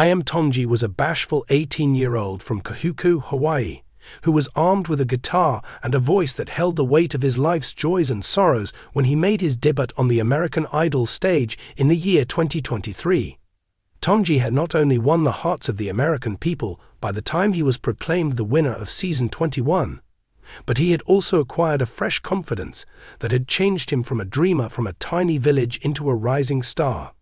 Iam Tongi was a bashful 18-year-old from Kahuku, Hawaii, who was armed with a guitar and a voice that held the weight of his life's joys and sorrows when he made his debut on the American Idol stage in the year 2023. Tongi had not only won the hearts of the American people by the time he was proclaimed the winner of Season 21, but he had also acquired a fresh confidence that had changed him from a dreamer from a tiny village into a rising star.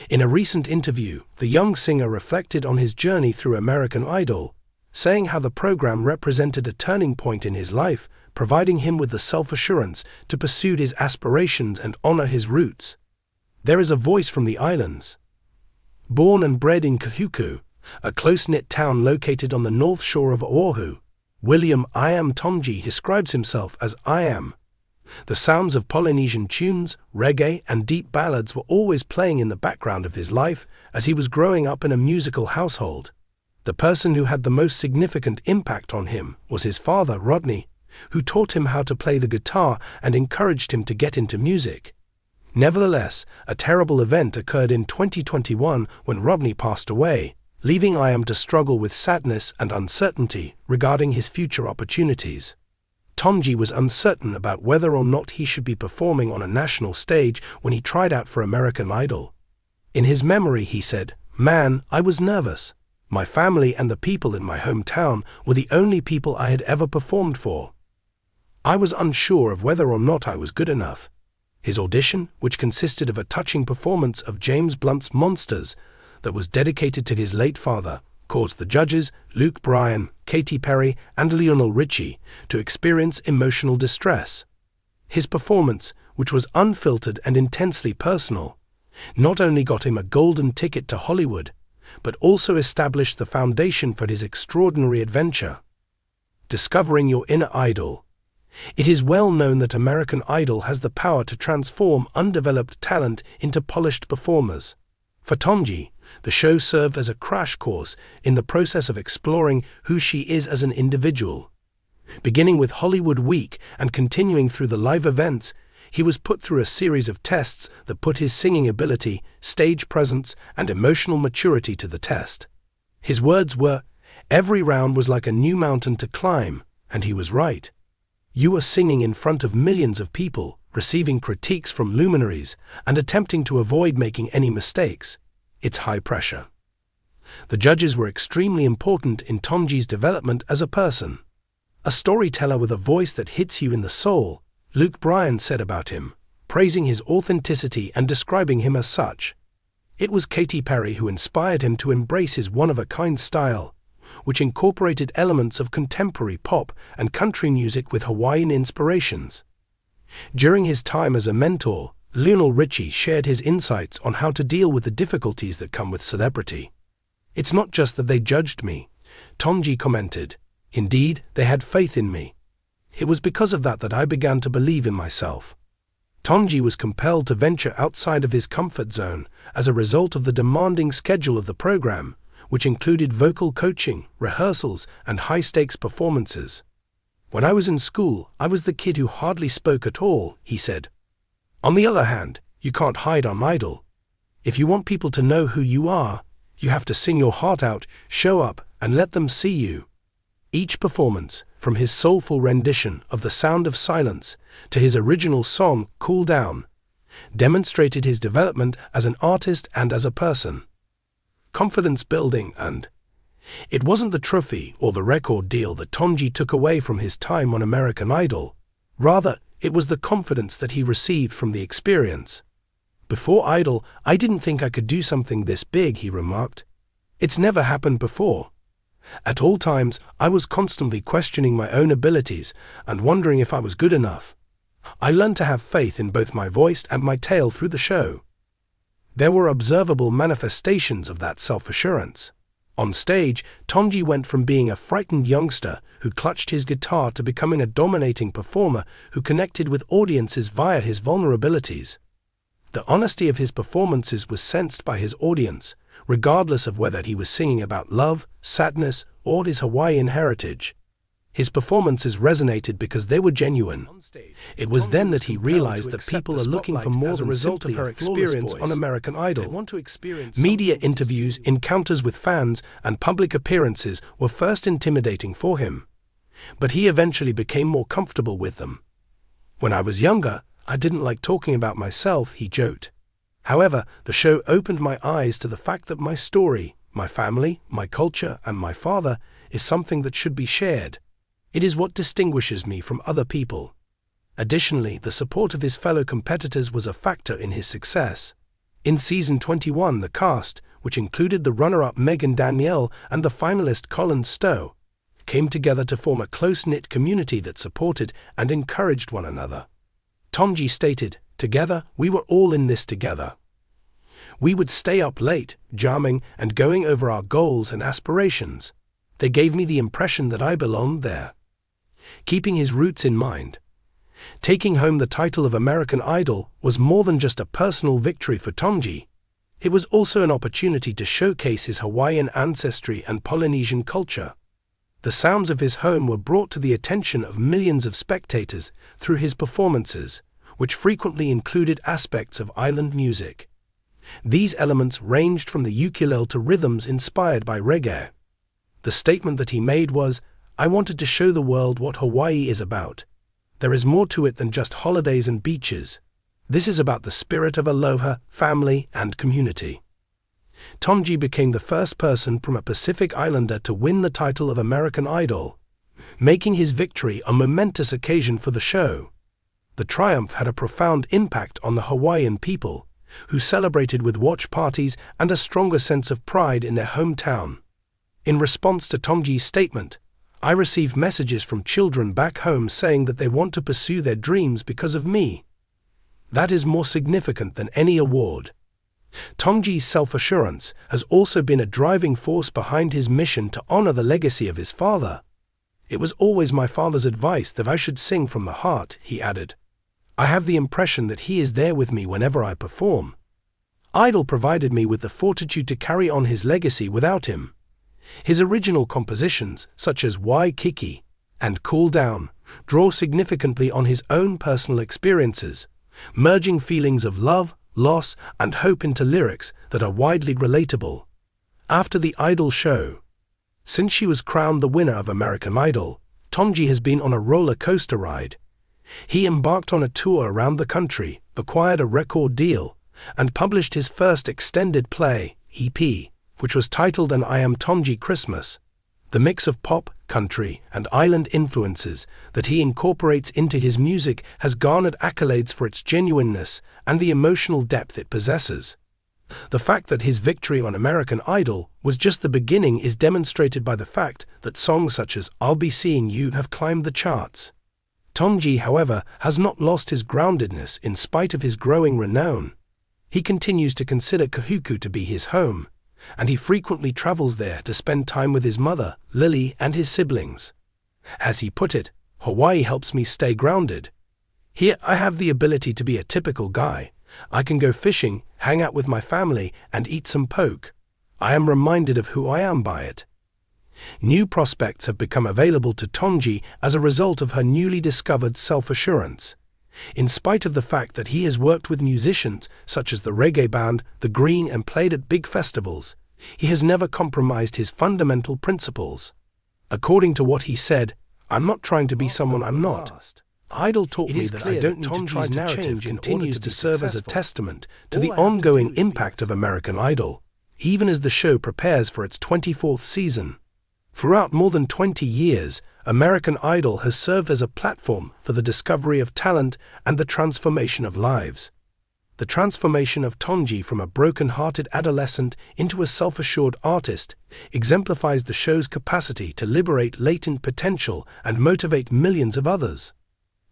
In a recent interview, the young singer reflected on his journey through American Idol, saying how the program represented a turning point in his life, providing him with the self-assurance to pursue his aspirations and honor his roots. There is a voice from the islands. Born and bred in Kahuku, a close-knit town located on the north shore of Oahu, Iam Tongi describes himself as Iam. The sounds of Polynesian tunes, reggae, and deep ballads were always playing in the background of his life as he was growing up in a musical household. The person who had the most significant impact on him was his father, Rodney, who taught him how to play the guitar and encouraged him to get into music. Nevertheless, a terrible event occurred in 2021 when Rodney passed away, leaving Iam to struggle with sadness and uncertainty regarding his future opportunities. Tongi was uncertain about whether or not he should be performing on a national stage when he tried out for American Idol. In his memory, he said, "Man, I was nervous. My family and the people in my hometown were the only people I had ever performed for. I was unsure of whether or not I was good enough." His audition, which consisted of a touching performance of James Blunt's Monsters that was dedicated to his late father, caused the judges, Luke Bryan, Katy Perry, and Lionel Richie, to experience emotional distress. His performance, which was unfiltered and intensely personal, not only got him a golden ticket to Hollywood, but also established the foundation for his extraordinary adventure. Discovering your inner idol. It is well known that American Idol has the power to transform undeveloped talent into polished performers. For Tongi, the show served as a crash course in the process of exploring who she is as an individual. Beginning with Hollywood Week and continuing through the live events, he was put through a series of tests that put his singing ability, stage presence, and emotional maturity to the test. His words were, "Every round was like a new mountain to climb," and he was right. You are singing in front of millions of people, receiving critiques from luminaries, and attempting to avoid making any mistakes. It's high pressure. The judges were extremely important in Tongi's development as a person. A storyteller with a voice that hits you in the soul, Luke Bryan said about him, praising his authenticity and describing him as such. It was Katy Perry who inspired him to embrace his one-of-a-kind style, which incorporated elements of contemporary pop and country music with Hawaiian inspirations. During his time as a mentor, Lionel Richie shared his insights on how to deal with the difficulties that come with celebrity. "It's not just that they judged me," Tongi commented. "Indeed, they had faith in me. It was because of that that I began to believe in myself." Tongi was compelled to venture outside of his comfort zone as a result of the demanding schedule of the program, which included vocal coaching, rehearsals, and high-stakes performances. "When I was in school, I was the kid who hardly spoke at all," he said. "On the other hand, you can't hide on Idol. If you want people to know who you are, you have to sing your heart out, show up, and let them see you." Each performance, from his soulful rendition of The Sound of Silence to his original song, Cool Down, demonstrated his development as an artist and as a person. Confidence building. And it wasn't the trophy or the record deal that Tongi took away from his time on American Idol. Rather, it was the confidence that he received from the experience. "Before Idol, I didn't think I could do something this big," he remarked. "It's never happened before. At all times, I was constantly questioning my own abilities and wondering if I was good enough. I learned to have faith in both my voice and my tail through the show." There were observable manifestations of that self-assurance. On stage, Tongi went from being a frightened youngster who clutched his guitar to becoming a dominating performer who connected with audiences via his vulnerabilities. The honesty of his performances was sensed by his audience, regardless of whether he was singing about love, sadness, or his Hawaiian heritage. His performances resonated because they were genuine. It was then that he realized that people are looking for more than simply her experience on American Idol. Media interviews, encounters with fans, and public appearances were first intimidating for him, but he eventually became more comfortable with them. "When I was younger, I didn't like talking about myself," he joked. However, the show opened my eyes to the fact that my story, my family, my culture, and my father is something that should be shared. It is what distinguishes me from other people. Additionally, the support of his fellow competitors was a factor in his success. In season 21, the cast, which included the runner-up Megan Danielle and the finalist Colin Stowe, came together to form a close-knit community that supported and encouraged one another. Tongi stated, "Together, we were all in this together. We would stay up late, jamming and going over our goals and aspirations. They gave me the impression that I belonged there." Keeping his roots in mind, taking home the title of American Idol was more than just a personal victory for Tongi. It was also an opportunity to showcase his Hawaiian ancestry and Polynesian culture. The sounds of his home were brought to the attention of millions of spectators through his performances, which frequently included aspects of island music. These elements ranged from the ukulele to rhythms inspired by reggae. The statement that he made was, "I wanted to show the world what Hawaii is about. There is more to it than just holidays and beaches. This is about the spirit of aloha, family, and community." Tongi became the first person from a Pacific Islander to win the title of American Idol, making his victory a momentous occasion for the show. The triumph had a profound impact on the Hawaiian people, who celebrated with watch parties and a stronger sense of pride in their hometown. In response to Tongi's statement, "I received messages from children back home saying that they want to pursue their dreams because of me. That is more significant than any award." Tongi's self-assurance has also been a driving force behind his mission to honor the legacy of his father. "It was always my father's advice that I should sing from the heart," he added. "I have the impression that he is there with me whenever I perform. Idol provided me with the fortitude to carry on his legacy without him." His original compositions, such as Waikiki and Cool Down, draw significantly on his own personal experiences, merging feelings of love, loss, and hope into lyrics that are widely relatable. After the Idol show, since she was crowned the winner of American Idol, Tongi has been on a roller coaster ride. He embarked on a tour around the country, acquired a record deal, and published his first extended play, EP, which was titled An Iam Tongi Christmas. The mix of pop, country, and island influences that he incorporates into his music has garnered accolades for its genuineness and the emotional depth it possesses. The fact that his victory on American Idol was just the beginning is demonstrated by the fact that songs such as I'll Be Seeing You have climbed the charts. Tongi, however, has not lost his groundedness in spite of his growing renown. He continues to consider Kahuku to be his home, and he frequently travels there to spend time with his mother, Lily, and his siblings. As he put it, "Hawaii helps me stay grounded. Here I have the ability to be a typical guy. I can go fishing, hang out with my family, and eat some poke. I am reminded of who I am by it." New prospects have become available to Tongi as a result of her newly discovered self-assurance. In spite of the fact that he has worked with musicians such as the reggae band The Green and played at big festivals, he has never compromised his fundamental principles. According to what he said, "I'm not trying to be someone I'm not. Idol taught me that I don't need to try to change." Continues to serve as a testament to the ongoing impact of American Idol, even as the show prepares for its 24th season. Throughout more than 20 years, American Idol has served as a platform for the discovery of talent and the transformation of lives. The transformation of Tongi from a broken-hearted adolescent into a self-assured artist exemplifies the show's capacity to liberate latent potential and motivate millions of others.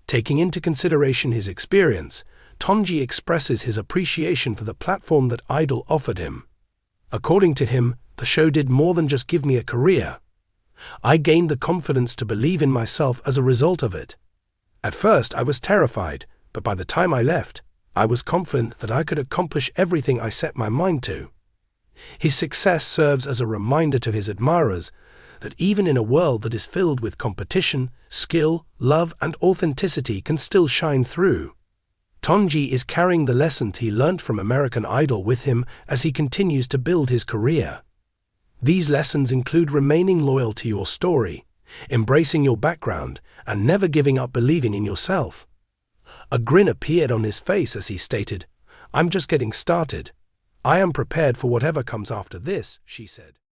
Taking into consideration his experience, Tongi expresses his appreciation for the platform that Idol offered him. According to him, the show did more than just give me a career. I gained the confidence to believe in myself as a result of it. At first, I was terrified, but by the time I left, I was confident that I could accomplish everything I set my mind to. His success serves as a reminder to his admirers that even in a world that is filled with competition, skill, love, and authenticity can still shine through. Tongi is carrying the lessons he learned from American Idol with him as he continues to build his career. These lessons include remaining loyal to your story, embracing your background, and never giving up believing in yourself. A grin appeared on his face as he stated, "I'm just getting started. I am prepared for whatever comes after this," she said.